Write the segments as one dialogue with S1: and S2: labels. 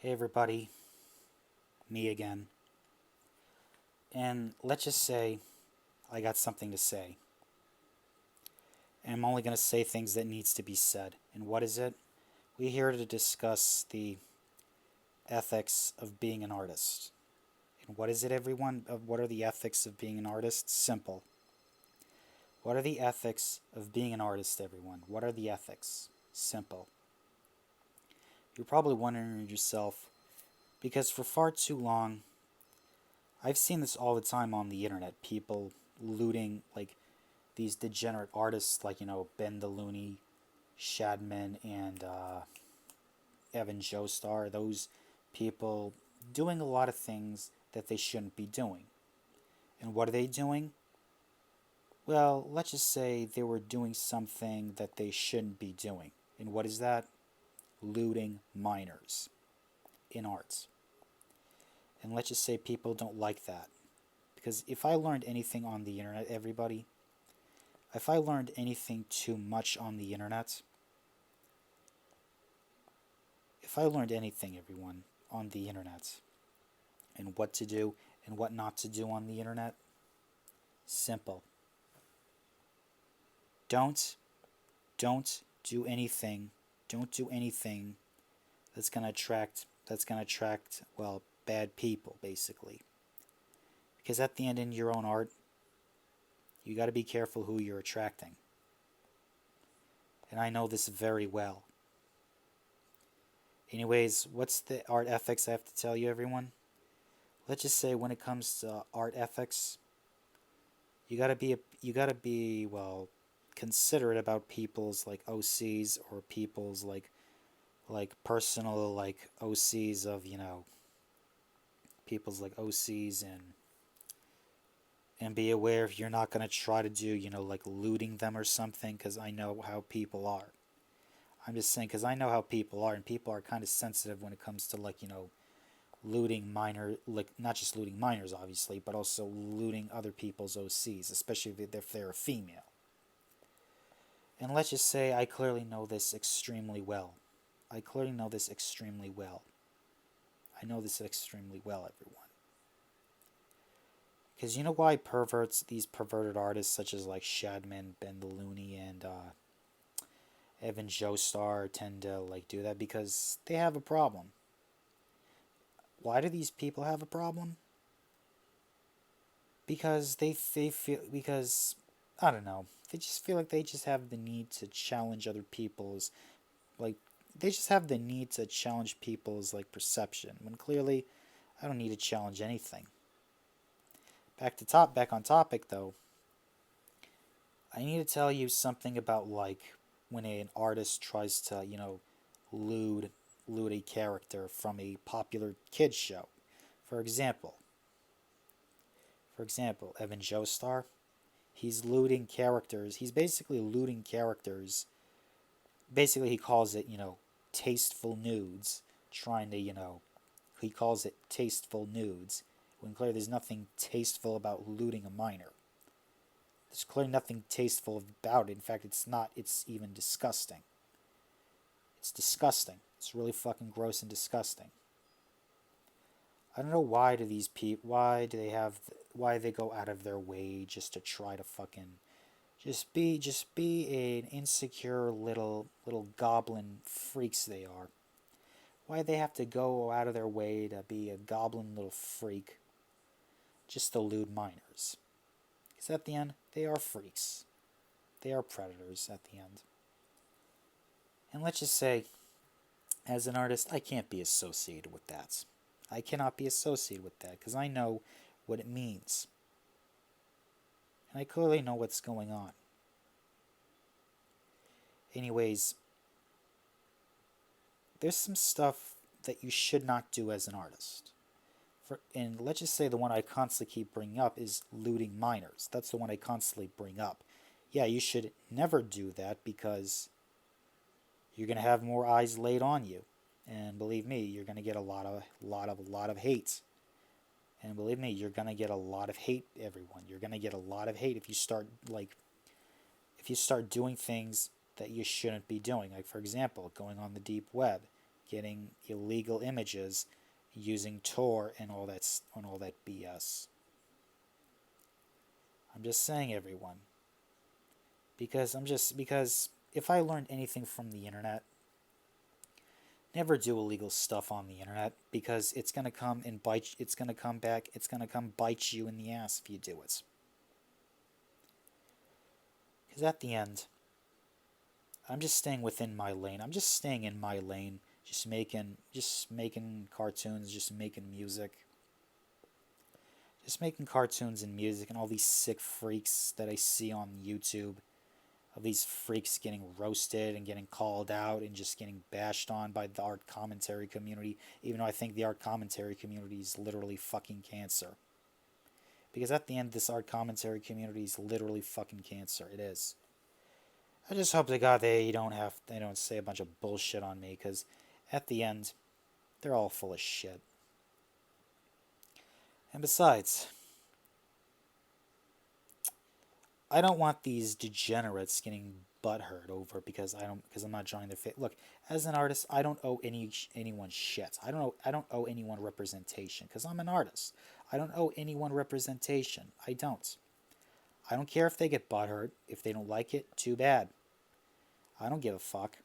S1: Hey everybody, me again. And let's just say I got something to say. And I'm only going to say things that needs to be said. And what is it? We're here to discuss the ethics of being an artist. And what is it, everyone? What are the ethics of being an artist? Simple. What are the ethics of being an artist, everyone? What are the ethics? Simple. You're probably wondering yourself, because for far too long, I've seen this all the time on the internet. People looting, like, these degenerate artists like Ben the Looney, Shadman, and Evan Joestar. Those people doing a lot of things that they shouldn't be doing. And what are they doing? Well, let's just say they were doing something that they shouldn't be doing. And what is that? Looting minors in arts. And let's just say people don't like that. Because if I learned anything on the internet, everybody, if I learned anything too much on the internet, if I learned anything, everyone, on the internet, and what to do and what not to do on the internet, simple. Don't, don't do anything. Don't do anything that's gonna attract, well, bad people, basically. Because at the end, in your own art, you got to be careful who you're attracting. And I know this very well. Anyways, what's the art ethics I have to tell you, everyone? Let's just say when it comes to art ethics, you gotta be well considerate about people's like OCs or people's like personal like OCs of people's like OCs and be aware if you're not gonna try to do like looting them or something because I know how people are. I'm just saying because I know how people are and people are kind of sensitive when it comes to like looting minor, like not just looting minors obviously, but also looting other people's OCs, especially if they're a female. And let's just say I clearly know this extremely well. I clearly know this extremely well. I know this extremely well, everyone. Because you know why perverts, these perverted artists such as like Shadman, Ben the Looney, and Evan Joestar tend to like do that? Because they have a problem. Why do these people have a problem? Because they feel, because I don't know, they just feel like they just have the need to challenge other people's like they just have the need to challenge people's like perception when clearly I don't need to challenge anything. Back on topic though. I need to tell you something about like when an artist tries to, lewd lewd a character from a popular kids show. For example, Evan Joestar, he's looting characters. He's basically looting characters. Basically, he calls it, tasteful nudes, trying to, he calls it tasteful nudes, when clearly there's nothing tasteful about looting a minor. There's clearly nothing tasteful about it. In fact, it's not, it's even disgusting. It's disgusting. It's really fucking gross and disgusting. I don't know why they go out of their way just to try to fucking just be an insecure little goblin freaks they are. Why they have to go out of their way to be a goblin little freak just to elude minors? Because at the end, they are freaks. They are predators at the end. And let's just say, as an artist, I can't be associated with that. I cannot be associated with that because I know what it means. And I clearly know what's going on. Anyways, there's some stuff that you should not do as an artist. And let's just say the one I constantly keep bringing up is looting minors. That's the one I constantly bring up. Yeah, you should never do that because you're gonna have more eyes laid on you, and believe me, you're gonna get a lot of hate. And believe me, you're gonna get a lot of hate, everyone. You're gonna get a lot of hate if you start doing things that you shouldn't be doing. Like for example, going on the deep web, getting illegal images using Tor and all that BS. I'm just saying, everyone, because if I learned anything from the internet, never do illegal stuff on the internet, because it's gonna come and bite. It's gonna come back. It's gonna come bite you in the ass if you do it. Because at the end, I'm just staying within my lane. I'm just staying in my lane, just making cartoons, just making music. Just making cartoons and music and all these sick freaks that I see on YouTube. Of these freaks getting roasted and getting called out and just getting bashed on by the art commentary community, even though I think the art commentary community is literally fucking cancer. Because at the end, this art commentary community is literally fucking cancer. It is. I just hope to God they don't say a bunch of bullshit on me, because at the end, they're all full of shit. And besides, I don't want these degenerates getting butthurt over because I'm not drawing their face. Look, as an artist, I don't owe anyone shit. I don't owe anyone representation because I'm an artist. I don't owe anyone representation. I don't. I don't care if they get butthurt. If they don't like it, too bad. I don't give a fuck.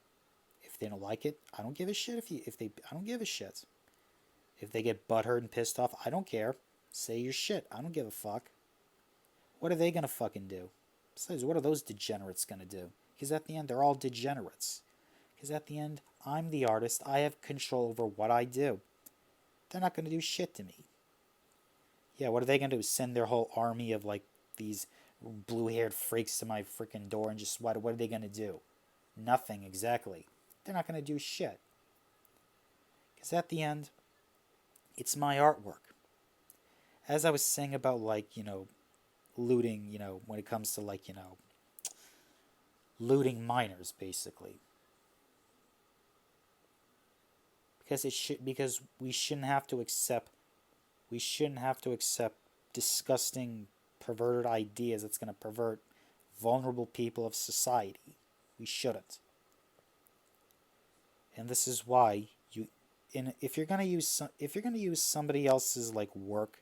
S1: If they don't like it, I don't give a shit. I don't give a shit. If they get butthurt and pissed off, I don't care. Say your shit. I don't give a fuck. What are they gonna fucking do? Besides, what are those degenerates gonna do? Because at the end, they're all degenerates. Because at the end, I'm the artist. I have control over what I do. They're not gonna do shit to me. Yeah, what are they gonna do? Send their whole army of like these blue-haired freaks to my freaking door and just what are they gonna do? Nothing, exactly. They're not gonna do shit. Because at the end, it's my artwork. As I was saying about looting, when it comes to looting minors, basically. Because we shouldn't have to accept disgusting, perverted ideas that's going to pervert vulnerable people of society. We shouldn't. And this is why if you're going to use somebody else's work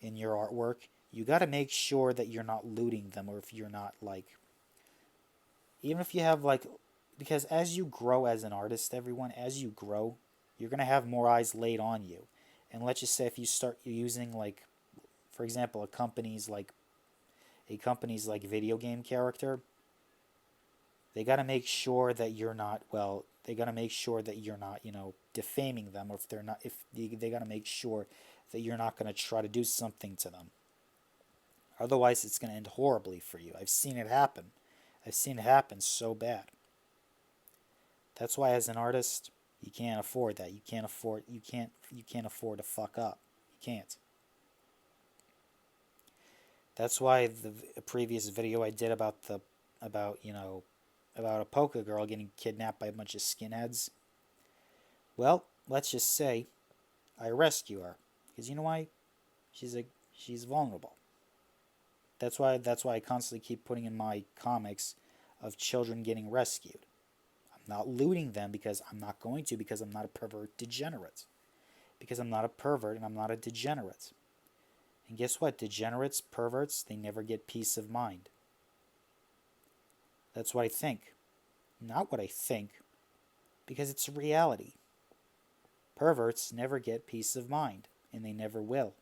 S1: in your artwork, you got to make sure that you're not looting them, or if you're not even if you have because as you grow as an artist, everyone, as you grow, you're going to have more eyes laid on you. And let's just say if you start using for example, a company's video game character, they got to make sure that you're not defaming them, or they got to make sure that you're not going to try to do something to them. Otherwise, it's going to end horribly for you. I've seen it happen. I've seen it happen so bad. That's why, as an artist, you can't afford that. You can't afford to fuck up. You can't. That's why the previous video I did about a polka girl getting kidnapped by a bunch of skinheads. Well, let's just say I rescue her, because you know why? She's vulnerable. That's why I constantly keep putting in my comics of children getting rescued. I'm not looting them because I'm not going to, because I'm not a pervert degenerate. Because I'm not a pervert and I'm not a degenerate. And guess what? Degenerates, perverts, they never get peace of mind. That's what I think. Not what I think, because it's reality. Perverts never get peace of mind, and they never will.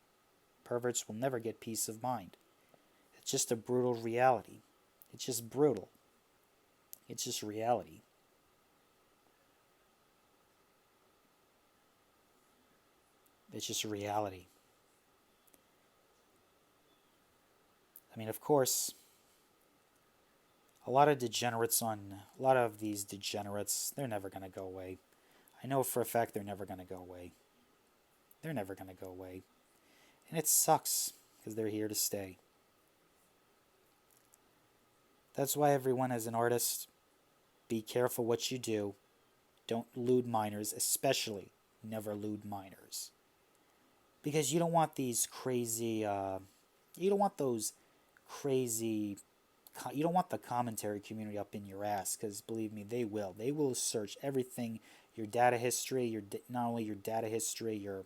S1: Perverts will never get peace of mind. It's just a brutal reality. It's just brutal. It's just reality. It's just reality. I mean, of course, a lot of these degenerates, they're never going to go away. I know for a fact they're never going to go away. They're never going to go away. And it sucks, because they're here to stay. That's why everyone, as an artist, be careful what you do. Don't lewd minors, especially never lewd minors. Because you don't want these crazy, you don't want the commentary community up in your ass, because believe me, they will. They will search everything Your data history, not only your data history, your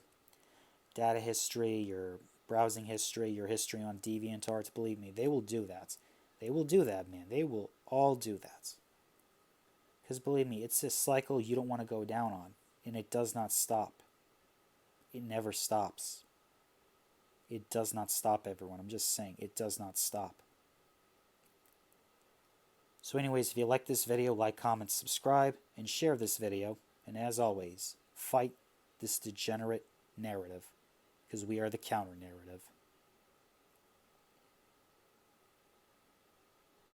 S1: browsing history, your history on DeviantArt. Believe me, they will do that. They will do that, man. They will all do that. Because believe me, it's a cycle you don't want to go down on. And it does not stop. It never stops. It does not stop, everyone. I'm just saying, it does not stop. So anyways, if you like this video, like, comment, subscribe, and share this video. And as always, fight this degenerate narrative. Because we are the counter narrative.